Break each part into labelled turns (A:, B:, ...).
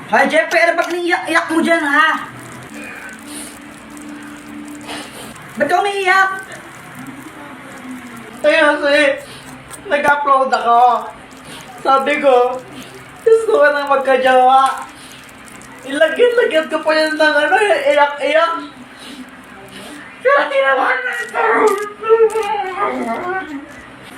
A: Hoy, Jeffrey, ano ba't iyak mo dyan, ha? Ba't ka umiiyak?
B: Kasi, nag-upload ako. Sabi ko, gusto ko nang magkajawa. Ilagyan ko pa yan ng iyak-iyak. Kaya tinaman na ito.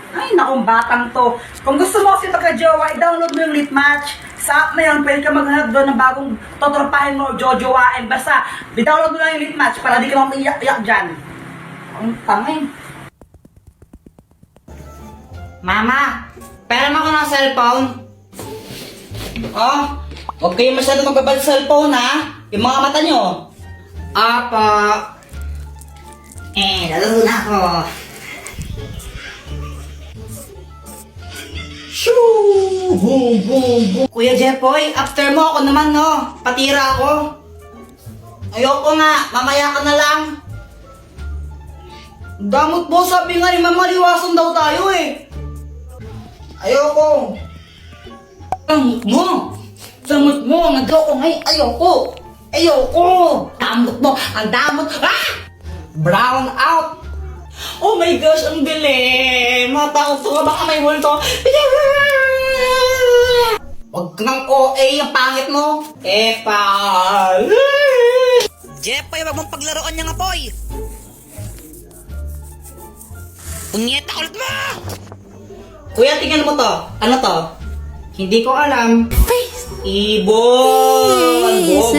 A: Ay, nakong batang to. Kung gusto mo kasi magka-jowa, i-download mo yung Litmatch. Sa app na yun, pwede ka maghanap doon ng bagong totropahin mo, jojowain. Basta, i-download mo lang yung Litmatch para di ka maiyak-iyak dyan. Ang tangin.
C: Mama, pera mo ko ng cellphone. Oh, huwag kayo masyado magbabal sa cellphone, ha? Yung mga mata nyo. Apa. Lalaro na ako. Shoo! Boom, boom, boom. Kuya Jeffoy, after mo ako naman, no? Patira ako. Ayoko nga, mamaya ka na lang. Damot mo, sabi nga ni Mama, liwasan daw tayo eh. Ayoko. Damot mo, nag-ayoko ngayon, ayoko. Ayoko. Damot mo, ang damot. Ah! Brown out. Oh my gosh, ang galing! Matakot ka, baka may multo. Huwag kang OA, ang pangit mo. Epal. Jeffoy, wag mong paglaruan niya nga, Poy. Punyeta ulit mo! Kuya, tingnan mo to. Ano to? Hindi ko alam. Ibon! Bobo!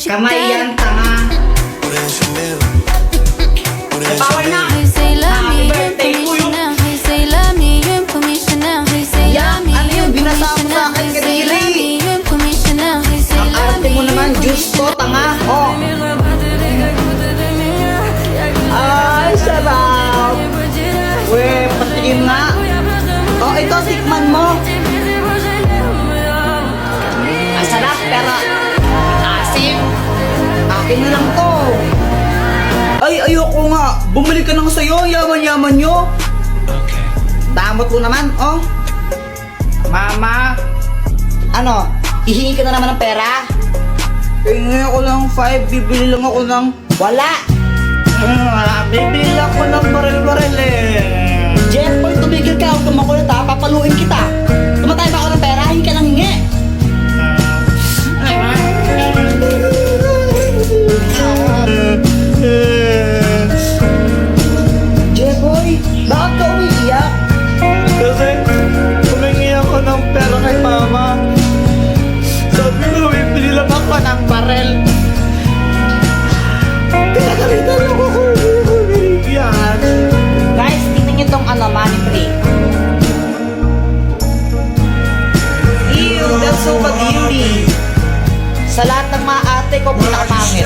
C: Kamay yan, tanga. May power na! Happy birthday to you! Yan! Ano yung binasa mo sa akin kadiri? Ang arte mo naman, Diyos ko, tanga! Oh! Ay, sarap! Uy, patikim nga! Oh, ito, tikman mo! Ang sarap, pero asim! Akin na lang to! Ay, ayoko nga! Bumalik ka na nga sa'yo! Yaman-yaman nyo! Damot mo naman, oh! Mama! Ano? Hihingi ka na naman ng pera? Hingi ako ng 5, bibili lang ako ng... Wala! Bibili ako ng baril-baril eh! Jeffoy, tumigil ka! Huwag kumakulit ha! Papaluin kita! Tumatay ba ako ng pera? Hingi ka ng hingi! Jeffoy, bakit ka umiiyak?
B: Kasi, humingi ako ng pera kay Mama. Sabi ko, bibili lang ako ng barel. Pinagalitan lang ako. Yan.
C: Guys, tingnan nyo tong ano, money tree. Ew, that's so kadiri. Sa lahat ng mga ate ko, pinakapangit.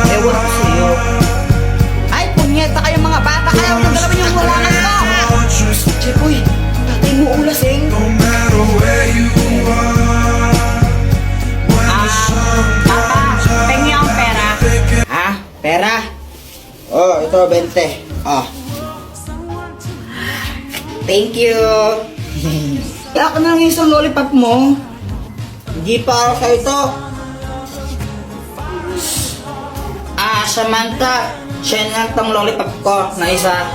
C: Ewan ko sa'yo. Ay, punyeta kayong mga bata. Kaya huwag galamin yung hulangan ko. Jeffoy, tatay mo ulasing. Papa, pengi ang pera. Ha? Pera? Oh, ito, 20. Oh. Thank you. Kaya ka nang isang lollipop mo. Hindi para sa ito. Samantha, siya lang tong lollipop ko na isa.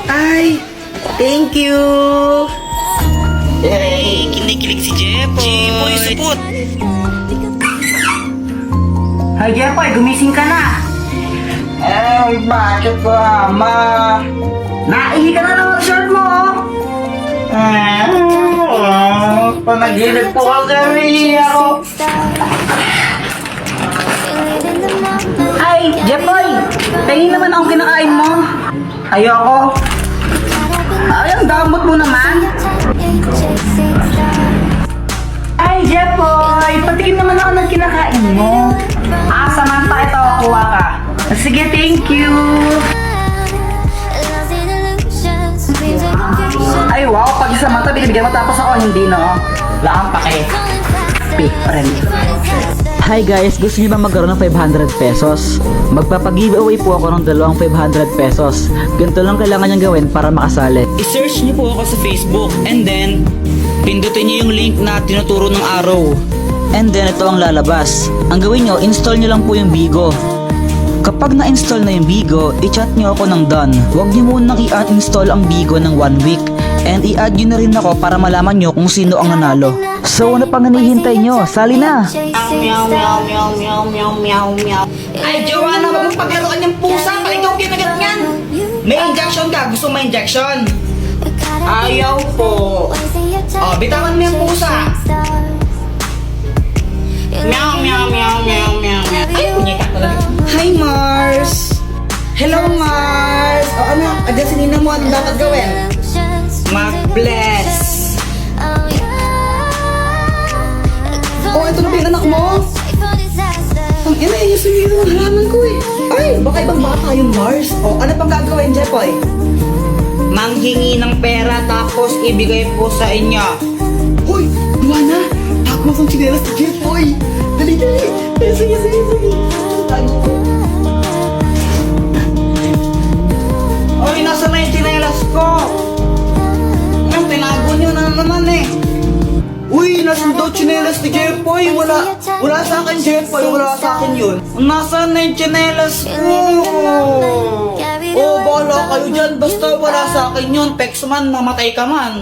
C: Ay, thank you. Yay, kinikilig si Jeffoy. Jeffoy, supot.
A: Hoy, Jeffoy, gumising ka na.
B: Ay, bakit ko, Ama?
A: Naihi ka na ng shirt mo, oh.
B: Panaginip po kasi ako.
A: Ay, Jeffoy, tingin naman ang kinakain mo. Ayoko. Ay, ang damot mo naman. Ay, Jeffoy, patikim naman ako ng kinakain mo. Samantha, ito, kuha ka. Sige, thank you. Ay, wow, pag Samantha, binibigyan mo tapos ako hindi, no? Wala kang pake. Friend.
D: Hi guys, gusto niyo ba magkaroon ng 500 pesos? Magpapag-giveaway po ako ng dalawang 500 pesos. Ganito lang kailangan niyang gawin para makasali.
C: I-search niyo po ako sa Facebook and then pindutin niyo yung link na tinuturo ng arrow.
D: And then ito ang lalabas. Ang gawin nyo, install nyo lang po yung Bigo. Kapag na-install na yung Bigo, i-chat nyo ako ng done. Huwag nyo munang i-uninstall ang Bigo ng 1 week. And i-add nyo na rin ako para malaman nyo kung sino ang nanalo. So ano pang hinihintay nyo? Sali na!
C: Meow, meow, meow, meow, meow, meow, meow. Ay, Joanna, wag mong paglaruan yung pusa. Paligaw kinagat yan. May injection ka. Gusto mo may injection? Ayaw po. Oh, bitawan mo yung pusa. Meow, meow, meow, meow, meow, meow. Ay, punyita talaga. Hi, Mars. Hello, Mars. O ano, adyan si Nina mo. Ano dapat gawin? Mag-bless. Oh, ito na ba yung anak mo? Ang ina, yung sumiro ng halaman ko eh. Ay, baka ibang bata yung Mars. O, ano pang gagawin, Jepoy? Manghingi ng pera tapos ibigay po sa inyo. Hoy, Luana! Takbo ang chinelas ni Jepoy! Dali, dali! Sige, sige, sige! Ay, nasa na yung chinelas ko? Ang tinago niyo na naman eh. Uy, nasan daw chinelas ni Jepoy? Wala sa akin, Jepoy. Wala sa akin yun. Nasaan na yung chinelas ko? Oh, bahala kayo dyan. Basta wala sa akin yun. Pex man, mamatay ka man.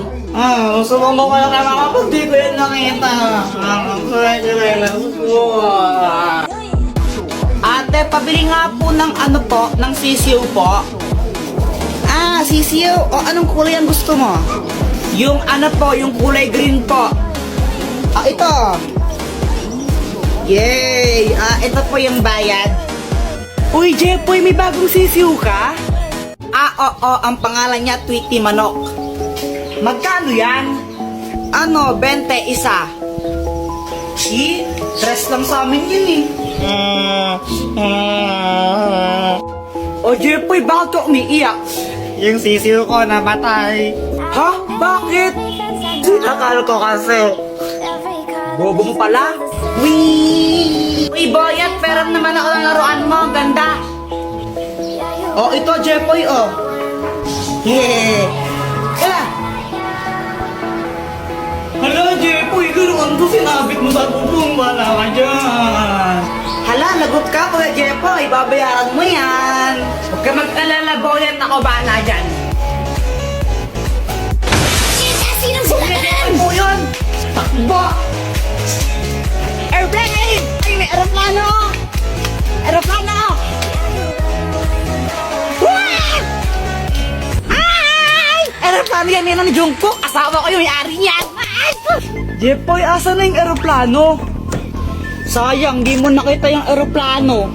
C: Gusto mo kaya ka kapag di ko yan nakita. Chinelas ko. Ate, pabili nga po ng ano po, ng sisiw po. Sisiw. O, anong kulay ang gusto mo? Yung ano po, yung kulay green po. Ito. Yay! Ito po yung bayad. Uy, Jepoy, may bagong sisiw ka? Oo, ang pangalan niya Tweety Manok. Magkano yan? 20 isa. Stress lang sa amin yun eh. O Jepoy, bakit ka umiiyak? Yung sisiw ko namatay. Ha? Bakit? Sinakal ko kasi. Bobo mo pala? Uy, boyat, pero naman ako ng laruan mo. Ganda. Oh, ito, Jepoy, oh. Yeah. Kaya. Hala, Jepoy, laruan ko sinabit mo sa bubong. Wala ka dyan. Hala, lagot ka, Kuya Jepoy. Babayaran mo yan. Huwag ka mag-alala, boyat. Ako bahala dyan.
E: Sinong sila
C: Ano yun? Takbo! Airplane! Ay, may aeroplano! Aeroplano! Wah! Ay! Aeroplano yan nila ni Jungkook. Asawa ko yung may-ari niyan. Ay! Jepoy, asa na yung aeroplano? Sayang, di mo nakita yung aeroplano.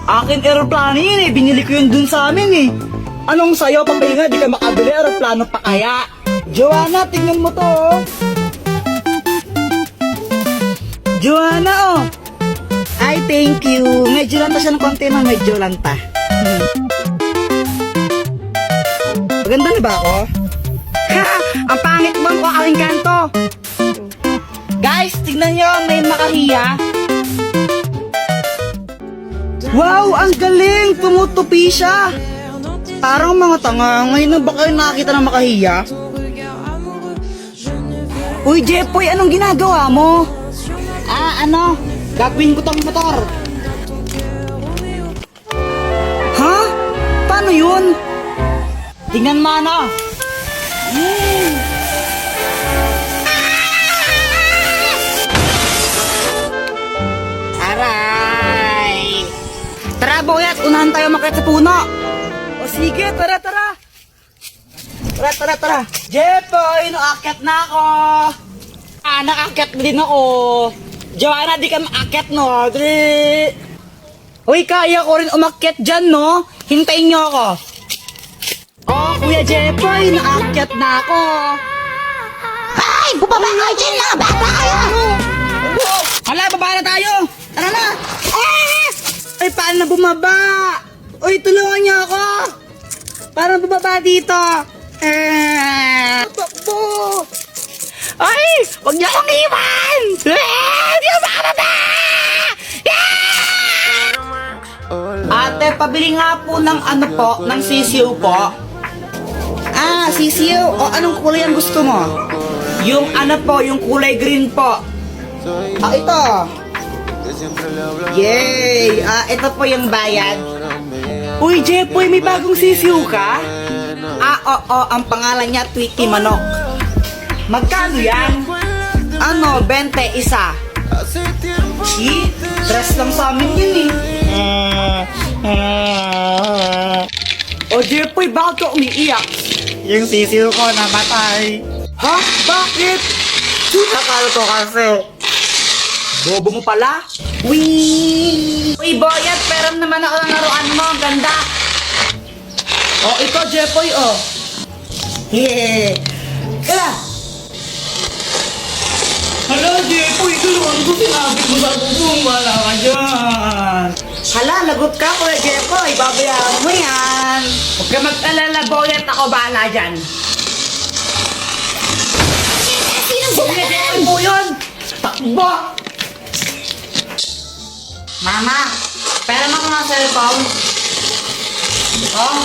C: Akin aeroplano yun eh. Binili ko yun dun sa amin eh. Anong sayo? Papahinga, di ka makabili. Aeroplano pa kaya? Joanna, tingnan mo to, oh. Joanna, oh. Ay, thank you. Medyo lanta siya ng konti na, medyo lanta. Maganda na ba ako? Ha! Ang pangit mo ko aking kanto. Guys, tignan nyo, may makahiya. Wow, ang galing! Tumutupi siya. Parang mga tanga. Ngayon na ba kayo nakakita ng makahiya? Uy, Jepoy, anong ginagawa mo? Gagawin ko tong motor. Ha? Paano yun? Tingnan mo, ano? Aray! Tara, boyat, unahan tayo makita sa puno. O sige, tara. Tara. Jepoy, naakyat na ako. Naakyat din ako. Joanna, di ka maakyat, no? Dali. Uy, kaya ko rin umakyat dyan, no? Hintayin nyo ako. Oh, Kuya Jepoy, naakyat na ako.
E: Ay! Bumaba kayo dyan mga bata kayo!
C: Hala, baba na tayo. Tara na. Ay, paano bumaba? Uy, tulungan niyo ako. Paano bumaba dito? Takbo. Ay, huwag niyo akong iwan. Hindi ako makababa. Ate, pabili nga po ng ano po, ng sisiw po. Sisiw. O, anong kulay ang gusto mo? Yung ano po, yung kulay green po. Ito. Yay! Ito po yung bayad.
A: Uy, Jepoy, may bagong sisiw ka?
C: Oo, ang pangalan niya Tweety Manok.
A: Magkano yan?
C: Ano, 20 isa. Dress lang sa amin yun
A: O Jepoy, bakit ka umiiyak?
B: Yung sisiw ko namatay.
A: Ha? Bakit?
B: Nakal ko kasi.
A: Bobo mo pala?
C: Uy, Boyet, pero naman ako ng laruan mo. Ang ganda.
A: O, ito, Jepoy, oh.
C: Yeah. Kaya,
A: Hala, Jepoy, tulungan ko sinabi mo sa kung wala ka dyan.
C: hala, lagot ka, Kuya Jepoy. Babayaran mo yan.
A: Huwag ka mag-alala, Boyet, ako bahala dyan. Kuya Jepoy po yun! Takbo!
C: Mama, pera mo ko ng cellphone. Oh,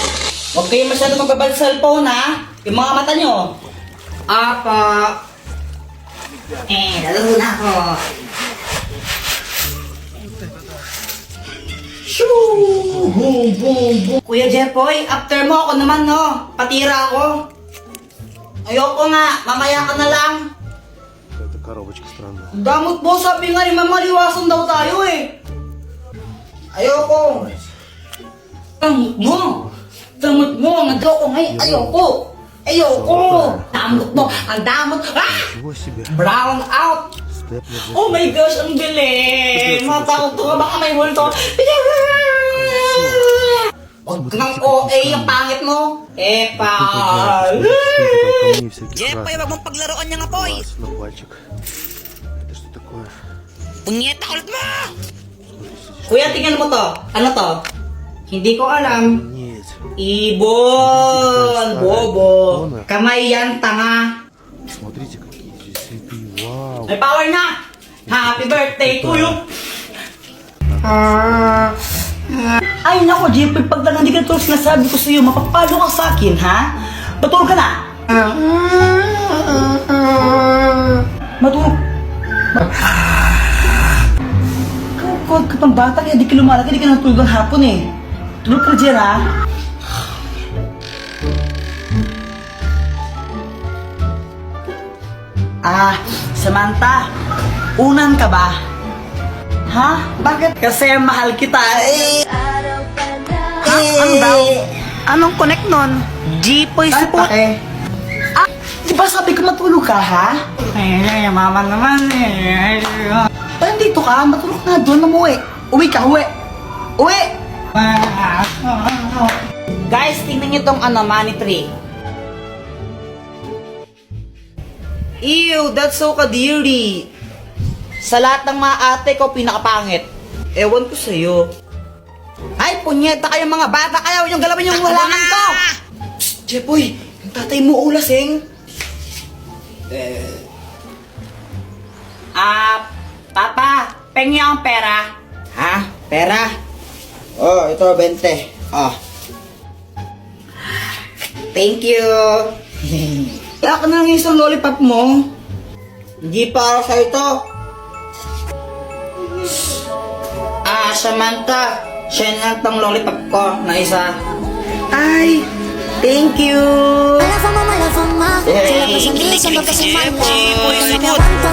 C: huwag kayo masyado magbabal sa cellphone, ha? Yung mga mata nyo. Apa. Lalo na ako. Shoo! Boom, boom, boom. Kuya Jepoy, after mo ako naman, no? Patira ako. Ayoko nga, mamaya ka na lang.
F: Какая-то коробочка странная.
C: Damot mo, sabi nga ni Mama, liwasan daw tayo eh. Ayoko. Damot mo, nag-ako ngayon. Ayoko. Damot mo, ang damot.
F: Чего себе?
C: Brown out.
F: Степлер же.
C: Oh my gosh, ang bilis. Matakot ka, baka may multo. Huwag kang OA, yung pangit mo. Epa.
F: Ко мне всяких
C: Jepoy,
F: разных.
C: wag mong paglaruan niya nga, boy.
F: На пальчик. Это что такое?
C: Punyeta ulit mo! Kuya, tingnan mo to. Ano to? Hindi ko alam.
F: Нет.
C: Ibon! Bobo! Kamay yan, tanga!
F: Смотрите, какие здесь цветы. Вау.
C: May power na! Happy birthday to you!
A: Ay, nako, Jepoy, pag lang hindi ka tulog sinasabi ko sa'yo, mapapalo ka sa akin, ha? Matulog ka na! Matulog. Kawag ka pang bata, kaya di ka lumalaki, di ka natulog ang hapon eh. Tulog ka dyan, ha? Samantha, unan ka ba? Ha? Bakit? Kasi mahal kita eh. Ha? Ano daw?
C: Anong connect nun? Jepoy
A: Ay,
C: support.
A: pake. Di ba sabi ko matulog ka, ha? Ay, mama naman eh. Ba't dito ka? Matulog na doon, umuwi. Uwi ka, uwi. Uwi!
C: Guys, tingnan nyo tong money tree. Ew, that's so kadiri. Sa lahat ng mga ate ko, pinakapangit. Ewan ko sa'yo. Ay, punyeta kayo mga bata kayo. Yung galawin yung walangan ko.
A: Jepoy, yung tatay mo ulasing.
C: Papa, pengi ang pera. Ha? Pera? Oh, ito, 20. Oh. Thank you. Kaya ka na lang isang lollipop mo. Hindi para sa ito. Samantha, siya na lang tong lollipop ko na isa. Ay, thank you.
E: A la fama, solo pasan días, solo que se manda. No me aguanto